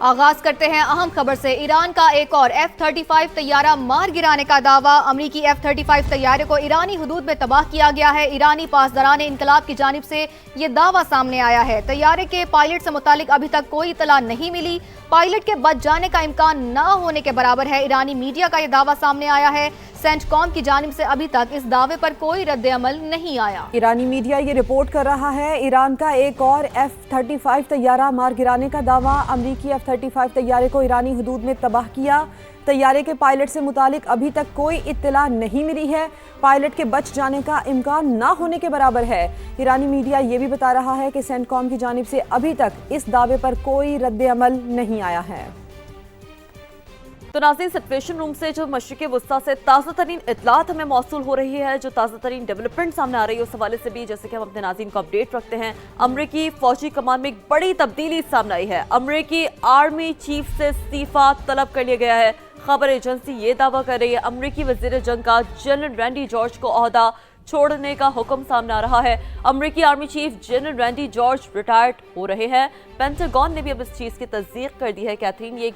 آغاز کرتے ہیں اہم خبر سے۔ ایران کا ایک اور F-35 طیارہ مار گرانے کا دعویٰ۔ امریکی F-35 طیارے کو ایرانی حدود میں تباہ کیا گیا ہے۔ ایرانی پاسداران انقلاب کی جانب سے یہ دعویٰ سامنے آیا ہے۔ طیارے کے پائلٹ سے متعلق ابھی تک کوئی اطلاع نہیں ملی۔ پائلٹ کے بچ جانے کا امکان نہ ہونے کے برابر ہے۔ ایرانی میڈیا کا یہ دعویٰ سامنے آیا ہے۔ سینٹ کام کی جانب سے ابھی تک اس دعوے پر کوئی رد عمل نہیں آیا۔ ایرانی میڈیا یہ رپورٹ کر رہا ہے ایران کا ایک اور F-35 طیارہ مار گرانے کا دعویٰ۔ امریکی F-35 طیارے کو ایرانی حدود میں تباہ کیا۔ طیارے کے پائلٹ سے متعلق ابھی تک کوئی اطلاع نہیں ملی ہے۔ پائلٹ کے بچ جانے کا امکان نہ ہونے کے برابر ہے۔ ایرانی میڈیا یہ بھی بتا رہا ہے کہ سینٹ کام کی جانب سے ابھی تک اس دعوے پر کوئی رد عمل نہیں آیا ہے۔ تو ناظرین، سچویشن روم سے جو مشرق وسطیٰ سے تازہ ترین اطلاعات ہمیں موصول ہو رہی ہے، جو تازہ ترین ڈیولپمنٹ سامنے آ رہی ہے، اس حوالے سے بھی جیسے کہ ہم اپنے ناظرین کو اپڈیٹ رکھتے ہیں۔ امریکی فوجی کمان میں ایک بڑی تبدیلی سامنے آئی ہے۔ امریکی آرمی چیف سے استعفیٰ طلب کر لیا گیا ہے۔ خبر ایجنسی یہ دعویٰ کر رہی ہے امریکی وزیر جنگ کا جنرل رینڈی جارج کو عہدہ چھوڑنے کا حکم سامنے آ رہا ہے۔ امریکی army chief general Randy George retired ہو رہے ہیں۔ پینٹاگون نے بھی اب اس چیز کی تصدیق کر دی ہے۔ کیتھرین، یہ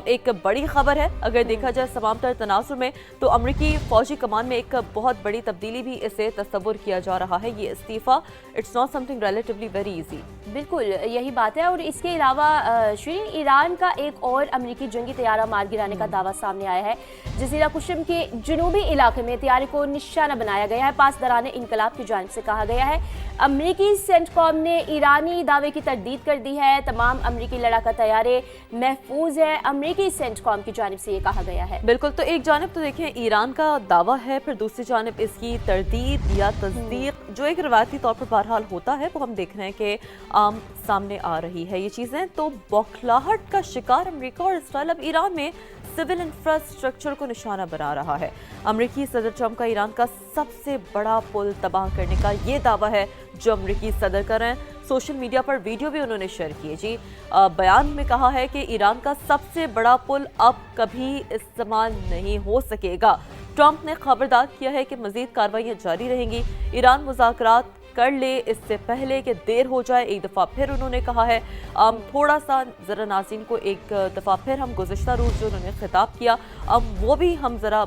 ایک بڑی خبر ہے۔ اگر دیکھا جائے تمام تر تناظر میں تو امریکی فوجی کمان میں ایک بہت بڑی تبدیلی بھی اسے تصور کیا جا رہا ہے۔ یہ استعفیٰ it's not something relatively very easy. بالکل یہی بات ہے۔ اور اس کے علاوہ شیرین، ایران کا ایک اور امریکی جنگی طیارہ مار گرانے کا دعویٰ سامنے آیا ہے۔ جزیرہ قشم کے جنوبی علاقے میں طیارے کو نشانہ بنایا گیا ہے۔ پاسداران انقلاب کی جانب سے کہا گیا ہے امریکی سینٹ کام نے ایرانی دعوے کی تردید کر دی ہے۔ تمام امریکی لڑاکا طیارے محفوظ ہیں، امریکی سینٹ کام کی جانب سے یہ کہا گیا ہے۔ بالکل، تو ایک جانب تو دیکھیں ایران کا دعویٰ ہے، پھر دوسری جانب اس کی تردید یا تصدیق جو ایک روایتی طور پر بہرحال ہوتا ہے، وہ ہم دیکھ رہے ہیں کہ سامنے آ رہی ہے یہ چیزیں۔ تو بوکھلاہٹ کا شکار امریکہ اور اسرائیل اب ایران میں سول انفراسٹرکچر کو نشانہ بنا رہا ہے۔ امریکی صدر ٹرمپ کا ایران کا سب سے بڑا پل تباہ کرنے کا یہ دعویٰ ہے جو امریکی صدر کر رہے ہیں۔ سوشل میڈیا پر ویڈیو بھی انہوں نے شیئر کی بیان میں کہا ہے کہ ایران کا سب سے بڑا پل اب کبھی استعمال نہیں ہو سکے گا۔ ٹرمپ نے خبردار کیا ہے کہ مزید کارروائیاں جاری رہیں گی۔ ایران مذاکرات کر لے اس سے پہلے کہ دیر ہو جائے۔ ایک دفعہ پھر انہوں نے کہا ہے تھوڑا سا ذرا ناظرین کو ایک دفعہ پھر ہم گزشتہ روز جو انہوں نے خطاب کیا وہ بھی ہم ذرا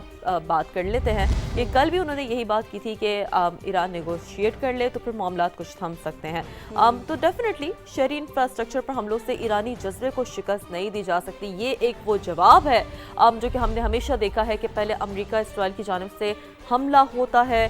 بات کر لیتے ہیں۔ یہ کل بھی انہوں نے یہی بات کی تھی کہ ایران نیگوشیٹ کر لے تو پھر معاملات کچھ تھم سکتے ہیں۔ تو ڈیفینیٹلی شہری انفراسٹرکچر پر حملوں سے ایرانی جذبے کو شکست نہیں دی جا سکتی۔ یہ ایک وہ جواب ہے جو کہ ہم نے ہمیشہ دیکھا ہے کہ پہلے امریکہ اسرائیل کی جانب سے حملہ ہوتا ہے،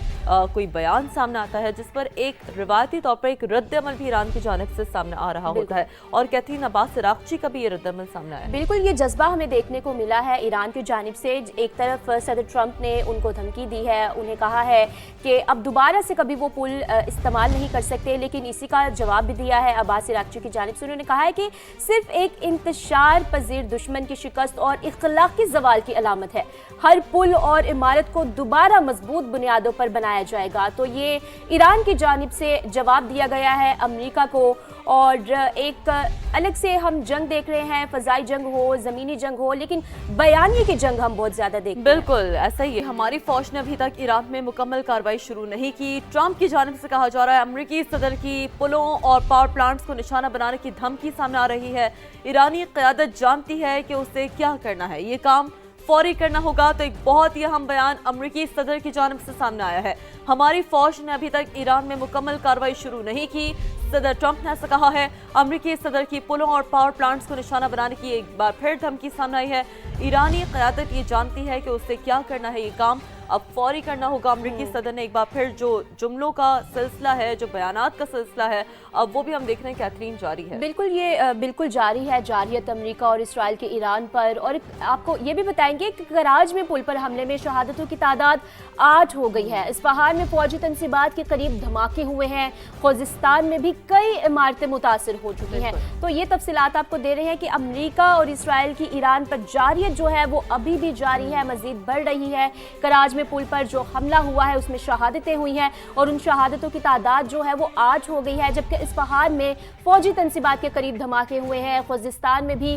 کوئی بیان سامنے آتا ہے جس پر ایک روایتی طور پر ایک رد عمل بھی ایران کی جانب سے سامنے آ رہا ہوتا ہے، اور کیتھرین عباس عراقچی کا بھی یہ رد عمل سامنے آیا ہے۔ بالکل یہ جذبہ ہمیں دیکھنے کو ملا ہے ایران کی جانب سے۔ ایک طرف صدر ٹرمپ نے ان کو دھمکی دی ہے، انہیں کہا ہے کہ اب دوبارہ سے کبھی وہ پل استعمال نہیں کر سکتے، لیکن اسی کا جواب بھی دیا ہے عباس عراقچی کی جانب سے۔ انہوں نے کہا ہے کہ صرف ایک انتشار پذیر دشمن کی شکست اور اخلاقی زوال کی علامت ہے۔ ہر پل اور عمارت کو دوبارہ مضبوط بنیادوں پر بنایا جائے گا۔ تو یہ ایران کی جانب سے جواب دیا گیا ہے امریکہ کو، اور ایک الگ سے ہم جنگ دیکھ رہے ہیں، فضائی جنگ ہو، زمینی جنگ ہو، لیکن بیانیے کی جنگ ہم بہت زیادہ دیکھتے ہیں۔ بالکل ایسا ہی ہے۔ ہماری فوج نے ابھی تک ایران میں مکمل کارروائی شروع نہیں کی۔ ٹرمپ کی جانب سے کہا جا رہا ہے امریکی صدر کی پلوں اور پاور پلانٹس کو نشانہ بنانے کی دھمکی سامنے آ رہی ہے۔ ایرانی قیادت جانتی ہے کہ اسے کیا کرنا ہے، یہ کام فوری کرنا ہوگا۔ تو ایک بہت ہی اہم بیان امریکی صدر کی جانب سے سامنے آیا ہے۔ ہماری فوج نے ابھی تک ایران میں مکمل کارروائی شروع نہیں کی، صدر ٹرمپ نے ایسا کہا ہے۔ امریکی صدر کی پلوں اور پاور پلانٹس کو نشانہ بنانے کی ایک بار پھر دھمکی سامنے آئی ہے۔ ایرانی قیادت یہ جانتی ہے کہ اسے کیا کرنا ہے، یہ کام اب فوری کرنا ہوگا۔ امریکی صدر نے ایک بار پھر جو جملوں کا سلسلہ ہے، جو بیانات کا سلسلہ ہے، اب وہ بھی ہم دیکھ رہے ہیں کیتھرین جاری ہے۔ بالکل یہ بالکل جاری ہے جارحیت امریکہ اور اسرائیل کے ایران پر۔ اور آپ کو یہ بھی بتائیں گے کہ کراج میں پل پر حملے میں شہادتوں کی تعداد 8 ہو گئی ہے۔ اصفہان میں فوجی تنصیبات کے قریب دھماکے ہوئے ہیں۔ خوزستان میں بھی کئی عمارتیں متاثر ہو چکی ہیں۔ تو یہ تفصیلات آپ کو دے رہے ہیں کہ امریکہ اور اسرائیل کی ایران پر جارحیت جو ہے وہ ابھی بھی جاری ہے، مزید بڑھ رہی ہے۔ کراج میں پل پر جو حملہ ہوا ہے اس میں شہادتیں ہوئی ہیں، اور ان شہادتوں کی تعداد جو ہے وہ 8 ہو گئی ہے، جبکہ اصفہان میں فوجی تنصیبات کے قریب دھماکے ہوئے ہیں۔ خوزستان میں بھی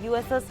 USS